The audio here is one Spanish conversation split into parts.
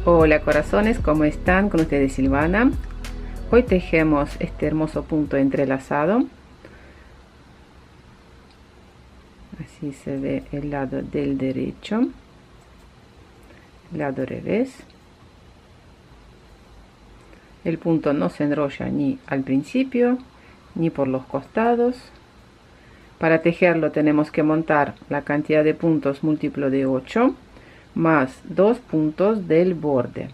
Hola corazones, ¿cómo están? Con ustedes Silvana. Hoy tejemos este hermoso punto entrelazado. Así se ve el lado del derecho, el lado revés. El punto no se enrolla ni al principio ni por los costados. Para tejerlo tenemos que montar la cantidad de puntos múltiplo de 8 más 2 puntos del borde.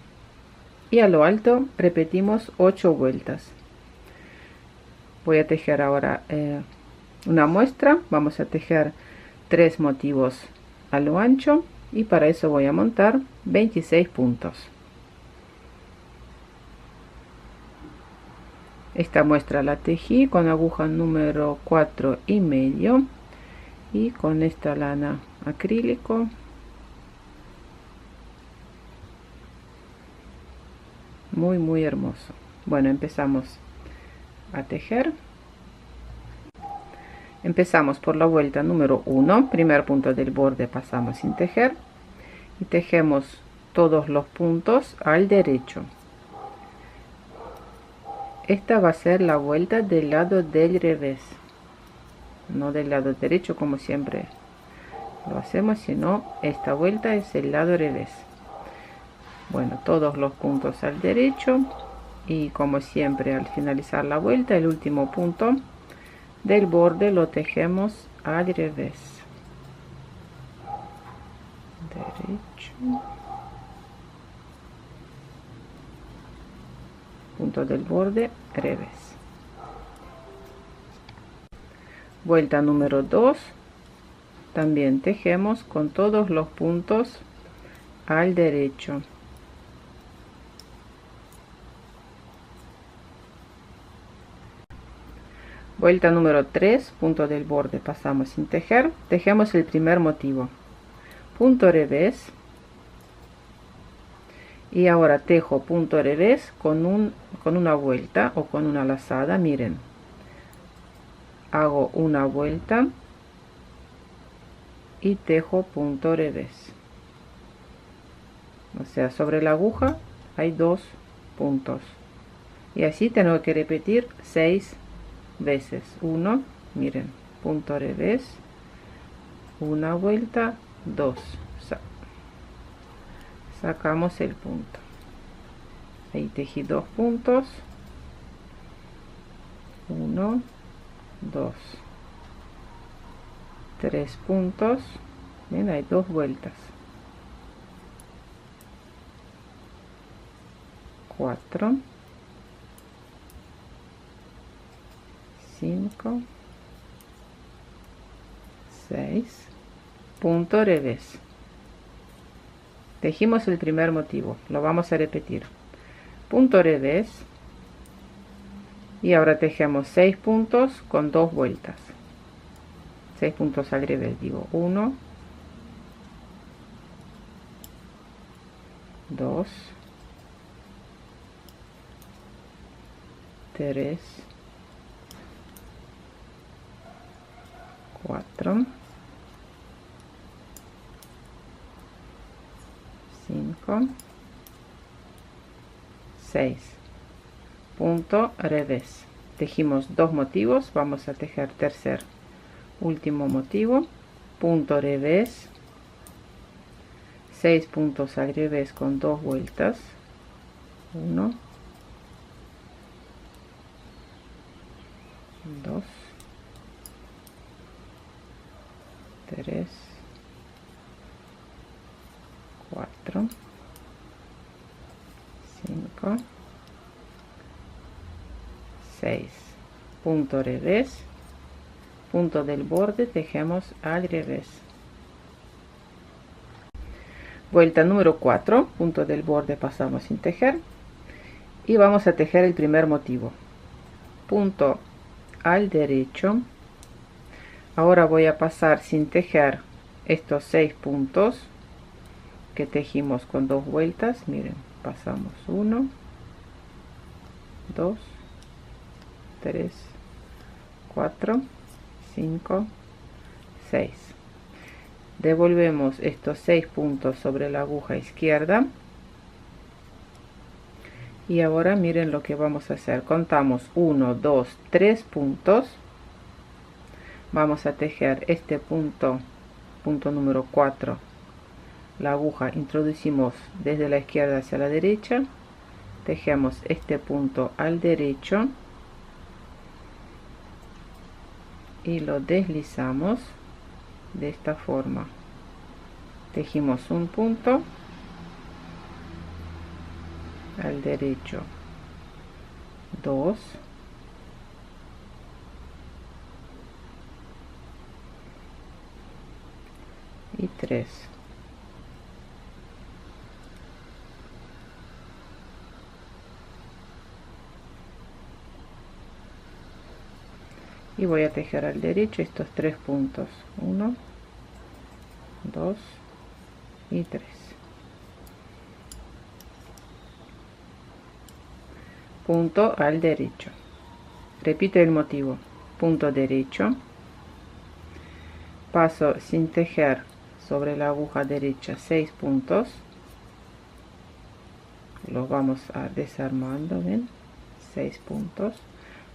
Y a lo alto repetimos 8 vueltas. Voy a tejer ahora una muestra. Vamos a tejer 3 motivos a lo ancho y para eso voy a montar 26 puntos. Esta muestra la tejí con aguja número 4,5 y con esta lana acrílico. Muy hermoso. Bueno, empezamos a tejer. Empezamos por la vuelta número 1, primer punto del borde pasamos sin tejer y tejemos todos los puntos al derecho. Esta va a ser la vuelta del lado del revés, no del lado derecho como siempre lo hacemos, sino esta vuelta es el lado revés. Bueno, todos los puntos al derecho y como siempre al finalizar la vuelta el último punto del borde lo tejemos al revés. Derecho, punto del borde, revés. Vuelta número 2, también tejemos con todos los puntos al derecho. Vuelta número 3, punto del borde pasamos sin tejer, tejemos el primer motivo, punto revés, y ahora tejo punto revés con una vuelta o con una lazada. Miren, hago una vuelta y tejo punto revés, o sea, sobre la aguja hay 2 puntos y así tengo que repetir 6 veces. 1, miren, punto revés, una vuelta, 2, sacamos el punto, ahí tejí 2 puntos, 1, 2, 3 puntos, ven, hay 2 vueltas, 4, 5, 6, punto revés. Tejimos el primer motivo, lo vamos a repetir, punto revés, y ahora tejemos 6 puntos con 2 vueltas, 6 puntos al revés, digo, 1, 2, 3, 4, 5, 6, punto revés. Tejimos 2 motivos, vamos a tejer tercer último motivo, punto revés, 6 puntos al revés con 2 vueltas, 1, 2, 3, 4, 5, 6, punto revés, punto del borde, tejemos al revés. Vuelta número 4, punto del borde pasamos sin tejer y vamos a tejer el primer motivo, punto al derecho. Ahora voy a pasar sin tejer estos 6 puntos que tejimos con 2 vueltas. Miren, pasamos 1, 2, 3, 4, 5, 6. Devolvemos estos 6 puntos sobre la aguja izquierda Y ahora miren lo que vamos a hacer. Contamos 1, 2, 3 puntos. Vamos a tejer este punto, punto número 4. La aguja introducimos desde la izquierda hacia la derecha. Tejemos este punto al derecho y lo deslizamos de esta forma. Tejimos un punto al derecho, 2, y 3. Y voy a tejer al derecho estos 3 puntos, 1, 2 y 3. Punto al derecho. Repito el motivo. Punto derecho. Paso sin tejer sobre la aguja derecha 6 puntos. Los vamos a desarmando, ¿ven? 6 puntos.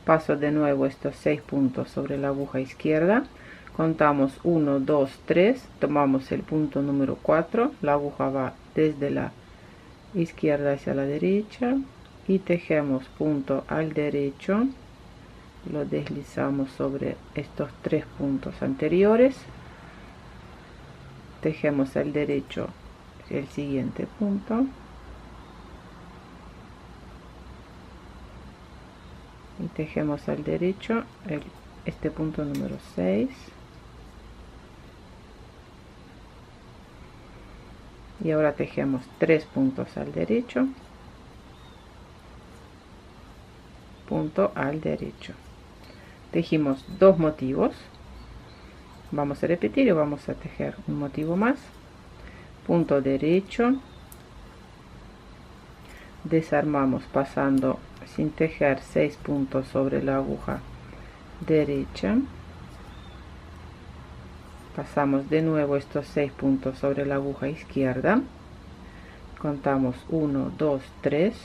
Paso de nuevo estos 6 puntos sobre la aguja izquierda. Contamos 1, 2, 3. Tomamos el punto número 4. La aguja va desde la izquierda hacia la derecha. Y tejemos punto al derecho. Lo deslizamos sobre estos 3 puntos anteriores. Tejemos al derecho el siguiente punto. Y tejemos al derecho este punto número 6. Y ahora tejemos 3 puntos al derecho. Punto al derecho. Tejimos 2 motivos. Vamos a repetir y vamos a tejer un motivo más. Punto derecho. Desarmamos pasando sin tejer 6 puntos sobre la aguja derecha. Pasamos de nuevo estos 6 puntos sobre la aguja izquierda. Contamos 1, 2, 3.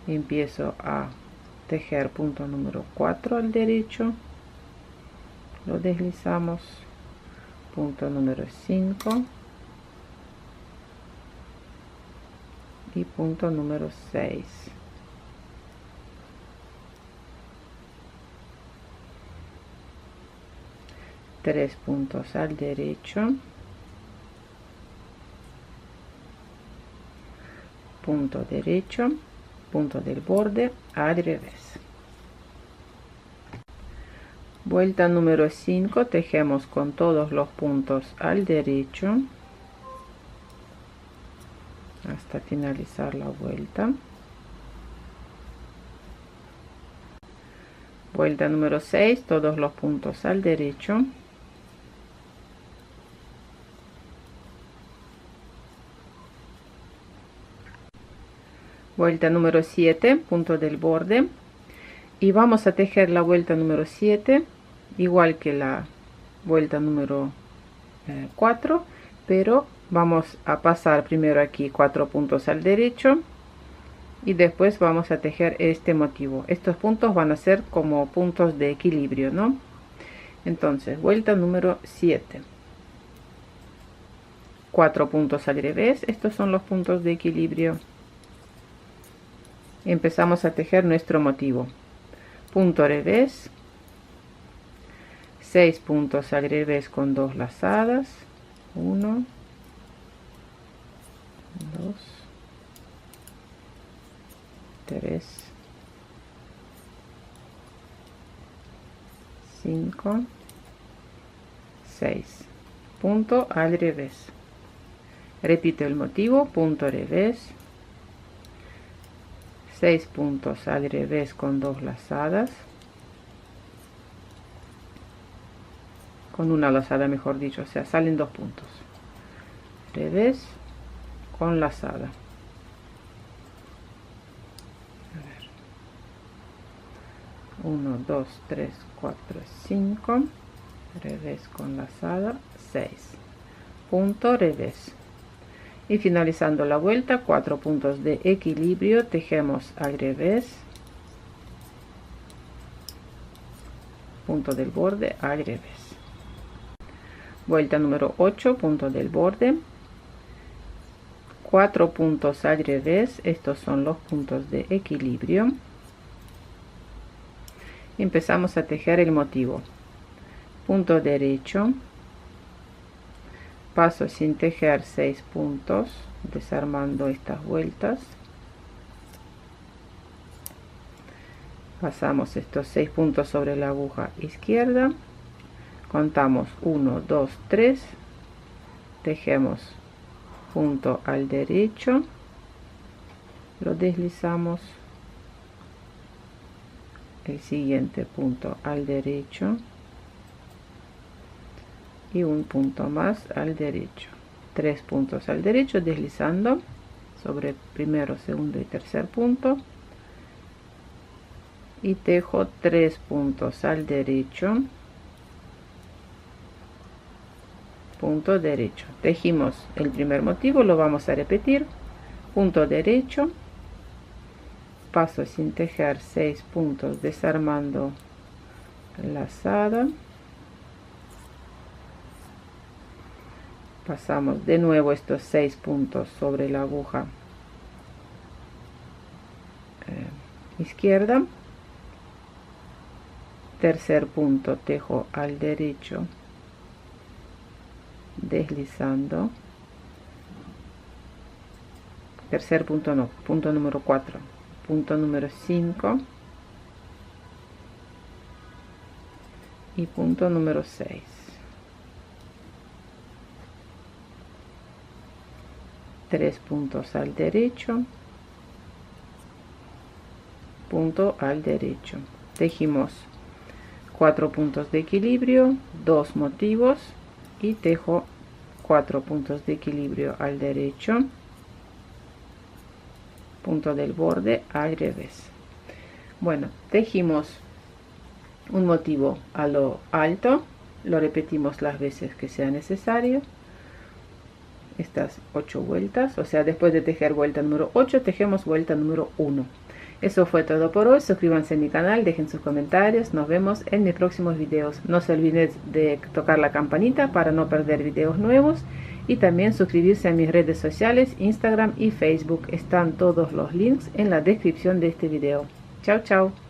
Empiezo a tejer punto número 4 al derecho. Lo deslizamos. Punto número 5. Y punto número 6. Tres puntos al derecho, punto derecho, punto del borde al revés. Vuelta número 5, tejemos con todos los puntos al derecho hasta finalizar la vuelta. Vuelta número 6, todos los puntos al derecho. Vuelta número 7, punto del borde. Y vamos a tejer la vuelta número 7, igual que la vuelta número 4, pero vamos a pasar primero aquí 4 puntos al derecho y después vamos a tejer este motivo. Estos puntos van a ser como puntos de equilibrio, ¿no? Entonces, vuelta número 7. 4 puntos al revés, estos son los puntos de equilibrio. Empezamos a tejer nuestro motivo. Punto revés, 6 puntos al revés con 2 lazadas, 1, 2, 3, 5, 6, punto al revés. Repito el motivo, punto revés, 6 puntos al revés con 2 lazadas, con una lazada mejor dicho, o sea, salen 2 puntos, revés con lazada. 1, 2, 3, 4, 5, revés con lazada, 6, punto revés. y finalizando la vuelta 4 puntos de equilibrio, tejemos al revés, punto del borde al revés. Vuelta número 8, punto del borde, 4 puntos al revés, estos son los puntos de equilibrio. Empezamos a tejer el motivo, punto derecho, paso sin tejer 6 puntos, desarmando estas vueltas, pasamos estos 6 puntos sobre la aguja izquierda, contamos 1, 2, 3, tejemos punto al derecho, lo deslizamos, el siguiente punto al derecho y un punto más al derecho, 3 puntos al derecho, deslizando sobre primero, segundo y tercer punto, y tejo 3 puntos al derecho, punto derecho. Tejimos el primer motivo, lo vamos a repetir, punto derecho, paso sin tejer 6 puntos, desarmando lazada, pasamos de nuevo estos 6 puntos sobre la aguja izquierda, tercer punto tejo al derecho, deslizando, tercer punto no, punto número 4, punto número 5 y punto número 6. Tres puntos al derecho, punto al derecho, tejimos 4 puntos de equilibrio, 2 motivos y tejo 4 puntos de equilibrio al derecho, punto del borde al revés. Bueno, tejimos un motivo a lo alto, lo repetimos las veces que sea necesario, estas 8 vueltas, o sea, después de tejer vuelta número 8 tejemos vuelta número 1. Eso fue todo por hoy. Suscríbanse a mi canal, dejen sus comentarios, nos vemos en mis próximos videos. No se olviden de tocar la campanita para no perder videos nuevos y también suscribirse a mis redes sociales, Instagram y Facebook. Están todos los links en la descripción de este video. Chao, chao.